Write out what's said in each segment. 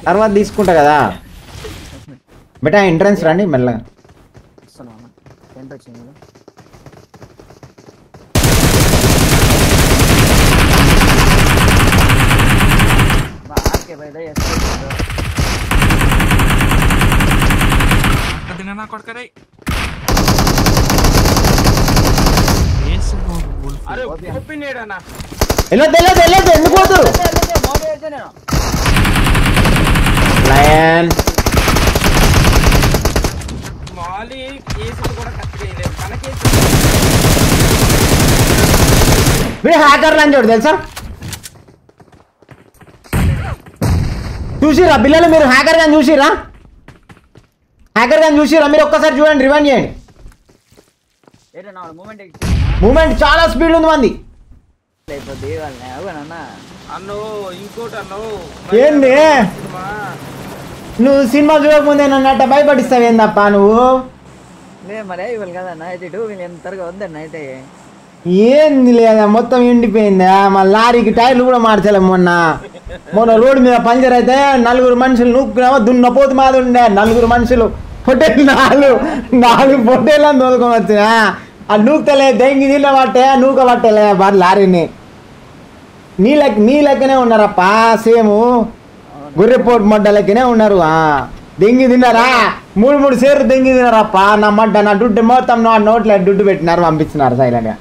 తర్వాత తీసుకుంటా కదా బేటా ఎంట్రన్స్ రండి మెల్లగా వెళ్ళొద్దు ఎందుకు పోతు లయన్ మీరు హ్యాకర్ అని చూడు తెలుసా చూసిరా పిల్లలు మీరు హ్యాకర్ గాని చూసిరా మీరు ఒక్కసారి చూడండి రివైండ్ చేయండి మూమెంట్ చాలా స్పీడ్ ఉంది మంది ఏంది నువ్వు సినిమా చూడకముందే నన్ను అట్ట భయపడిస్తావు ఏందప్ప నువ్వు ఏంది లేదా మొత్తం ఎండిపోయిందా మా లారీకి టైర్లు కూడా మార్చలేము మొన్న రోడ్డు మీద పంచర్ అయితే 4 మనుషులు నూక్కున్నామో దున్నపోతు మాది ఉండే 4 మనుషులు పొట్టేలు 4 పొట్టేళ్ళని తోలుకొని వచ్చినా ఆ నూకలే దెంగి నీళ్ళ పట్టే నూక పట్టలే బాగా లారీని నీ లెక్కనే ఉన్నారప్ప సేము గుర్రెపోటు మడ్డ లెక్కనే ఉన్నారు దెంగి తిన్నారా 3 సేర్లు దెంగి తిన్నారప్ప నా మడ్డ నా దుడ్డు మొత్తం నా నోట్లో దుడ్డు పెట్టినారు పంపించినారు సైలెంట్గా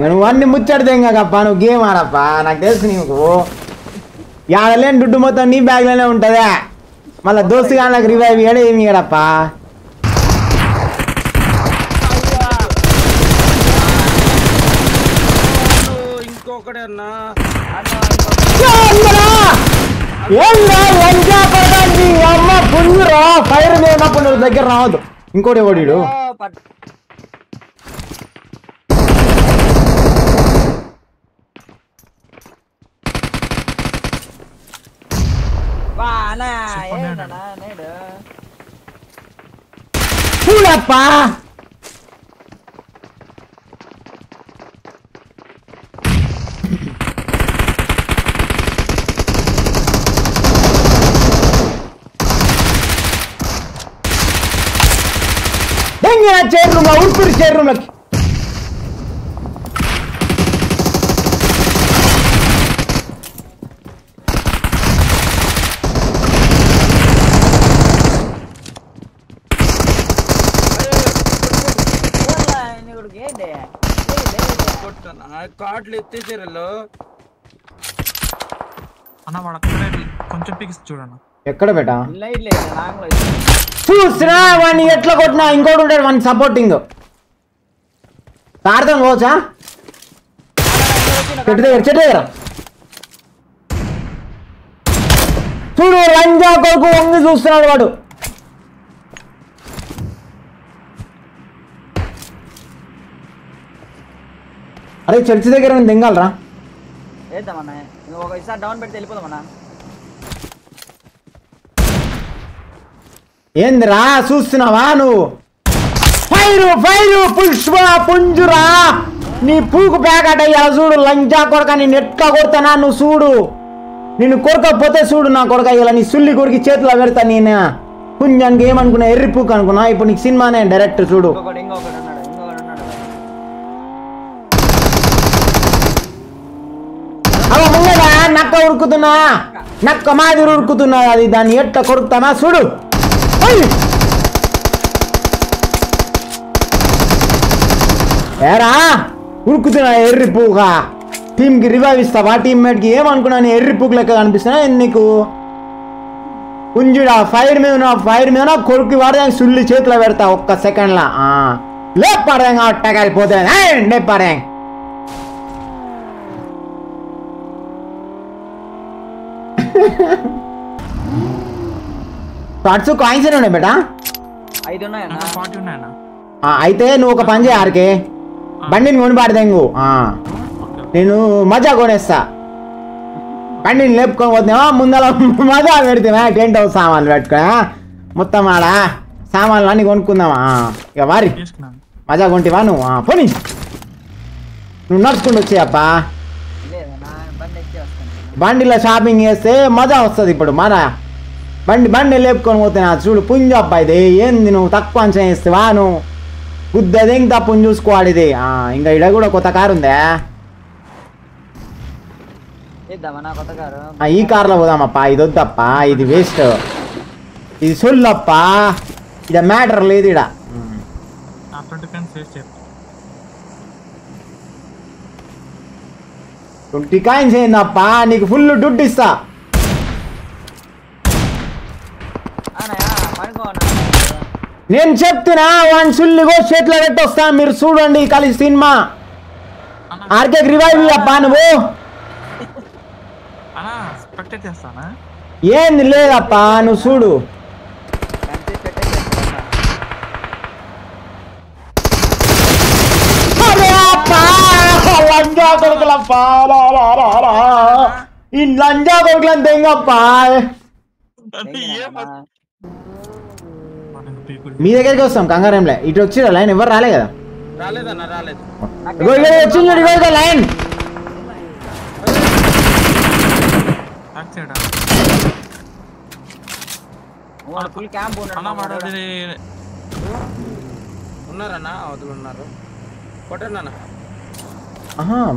నువ్వు అన్ని ముచ్చడి దెంగప్ప నువ్వు గేమ్ ఆడప్ప నాకు తెలుసు నీకు యాడలేని దుడ్డు మొత్తం నీ బ్యాగ్లోనే ఉంటుందా మళ్ళీ దోస్తుగా నాకు రివైవ్ ఇయ్యడం ఏమి ఇయ్యడప్ప అమ్మ పుంజురా ఫైర్ మేనప్పుడు నువ్వు దగ్గర రావద్దు ఇంకోటి ఓడిడు చూడప్పా చైర్ రూమ్ లో ఉడుకురు చైర్ రూమ్ లోకి కార్డులు ఎత్తేసారు అన్న వాడు కొంచెం పిక్స్ చూడన్న ఎక్కడ బేటా చూసినా వాడిని ఎట్లా కొట్టినా ఇంకోటి ఉంటాడు వాడిని సపోర్టింగ్ తాడతాం పోవచ్చా చెట్టు దగ్గర చూడు లంజా కొడుకు వంగి చూస్తున్నాడు వాడు అరే చర్చి దగ్గర దింగాలరా ఏందిరా చూస్తున్నావా నువ్వు ఫైరు పుష్ప పుంజురా నీ పూకు ప్యాకెట్ అయ్యా చూడు లంజా కొడక నేను ఎట్లా కొడతానా నువ్వు చూడు నిన్ను కొరకపోతే చూడు నా కొడక ఇలా నీ సుల్లి కొరికి చేతిలో పెడతా నేను పుంజానికి ఏమనుకున్నా ఎర్రి పూకు అనుకున్నా ఇప్పుడు నీకు సినిమానే డైరెక్ట్ చూడు అలా ముంగడా నక్క ఉరుకుతున్నా నక్క మాదిరి ఉరుకుతున్నా అది దాన్ని ఎట్లా కొరుకుతామా చూడు ఏరా ఉరుకుతున్నా ఎర్రి పూగా టీంకి రివైవ్ ఇస్తావా టీమ్మేట్కి ఏమనుకున్నాను ఎర్రి పూకు లెక్క కనిపిస్తున్నా నీకు పుంజుడా ఫైర్ మీద కొడుకు వాడదానికి సుల్లి చేతిలో పెడతా ఒక్క సెకండ్లా లేపాడేంగా అట్టకాలిపోతే లేపాడే కార్డ్స్ కాయిన్స్ ఉన్నాయి బేటా 5 ఉన్నాయన్న అయితే నువ్వు ఒక పని చేయ ఆర్కే బండిని కొని పాడదేంగు నేను మజా కొనేస్తా బండిని లేపుకొని పోతున్నావా ముందర మజా పెడితేవా టెంట్ హౌస్ సామాన్లు పెట్టుకున్నా మొత్తం ఆడ సామాన్లు అన్నీ కొనుక్కుందామా ఇక వారి మజా కొంటివా నువ్వు పోనీ నువ్వు నడుచుకుంటూ వచ్చేయప్పా బండిలో షాపింగ్ చేస్తే మజా వస్తుంది. ఇప్పుడు మన బండి లేపుకొని పోతే చూడు పుంజప్ప ఇది. ఏంది నువ్వు తక్కువ అంచనా ఇస్తావా? నువ్వు గుద్దదేం తప్పుని చూసుకోవాలి ఇది. ఇంకా ఇడ కూడా కొత్త కారు ఉందా? ఈ కార్లో పోదామప్ప. ఇది వద్దప్ప, ఇది వేస్ట్, ఇది సొల్లప్ప, ఇది మ్యాటర్ లేదు ఇడ. 20 కాయిన్స్ ఏందప్ప, నీకు ఫుల్ దుడ్డు ఇస్తా. నేను చెప్తున్నా వాడిని సుల్లిగో చేతిలో పెట్టొస్తా, మీరు చూడండి కలిసి సినిమా. ఆర్కే రివైవ్ అప్ప నువ్వు. ఏంది లేదప్ప, నువ్వు చూడు. లంజా కొడుకులప్ప, ఈ లంజా కొడుకులని తెంగప్ప. మీ దగ్గరికి వస్తాం కంగారేంలే. ఇటు వచ్చిరా లైన్ ఎవరు రాలే కదా? వచ్చింది లైన్.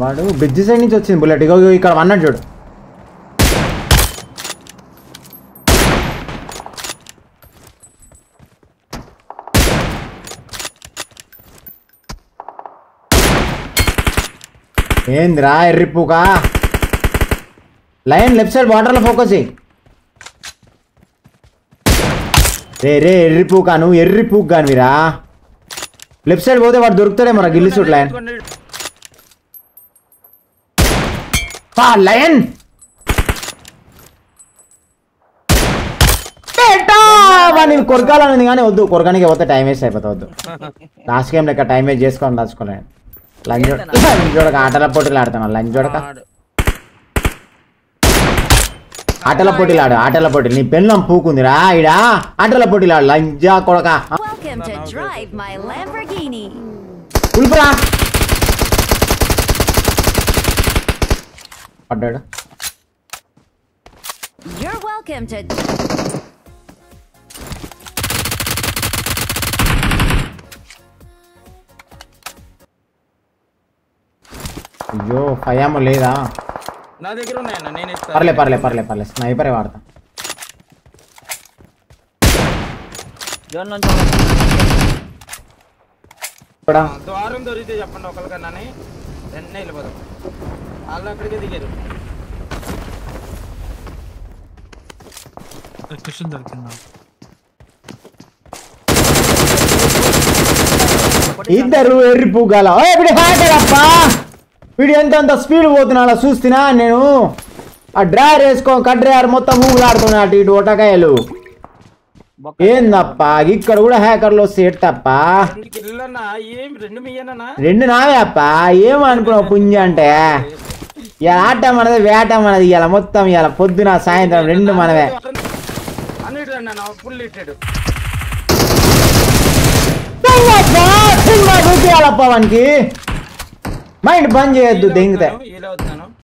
వాడు బ్రిడ్జ్ సైడ్ నుంచి వచ్చింది బుల్లెట్. ఇగో ఇక్కడ అన్నాడు చూడు. ఏందిరా ఎర్రిప్పుకా? లైన్ లెఫ్ట్ సైడ్ వాటర్లో ఫోకస్ చేయి. రే ఎర్రిపూకా, నువ్వు ఎర్రిపూక్ కానివిరా. లెఫ్ట్ సైడ్ పోతే వాడు దొరుకుతాడే మన గిల్లి చూడు. లైన్ లైన్ నేను కొరకాలనేది కానీ వద్దు. కొరకానికి పోతే టైం వేస్ట్ అయిపోతా. వద్దు, లాస్ట్ గేమ్ లెక్క టైం వేస్ట్ చేసుకొని దాచుకోలేను. లంజోడక ఆటల పోటీలు ఆడుతున్నాను. లంజోడక ఆటల పోటీలు ఆడు. ఆటల పోటీలు నీ పెళ్ళం పూకుందిరా ఇడా. ఆటల పోటీలు ఆడు లంజా కొడక. ఉల్పురా పడ్డాడు. అయ్యో ఫయాము లేదా నా దగ్గర ఉన్నాయన్న, నేను ఇస్తా. పర్లే స్నైపరే వాడతా. ద్వారం దొరికితే చెప్పండి ఒకరికన్నా, వెంటనే వెళ్ళిపోదాం. వాళ్ళు అక్కడికే దిగారు. ఇద్దరు ఎర్రి పూగాల. హ్యాకరప్ప వీడు ఎంత స్పీడ్ పోతున్నా చూస్తున్నా నేను. ఆ డ్రైవర్ వేసుకో కడ్రైవర్ మొత్తం ఊగులాడుతున్నా అటు ఇటు ఒటకాయలు. ఏందప్ప ఇక్కడ కూడా హ్యాకర్లు వస్తే ఎట్టప్ప? రెండు నావే అప్ప. ఏమనుకున్నావు పుంజ అంటే? ఇలా ఆట మనది, వేట మనది. ఇలా మొత్తం ఇలా పొద్దున సాయంత్రం రెండు మనవే. వానికి మైండ్ బంద్ చేయొద్దు దెంగితే.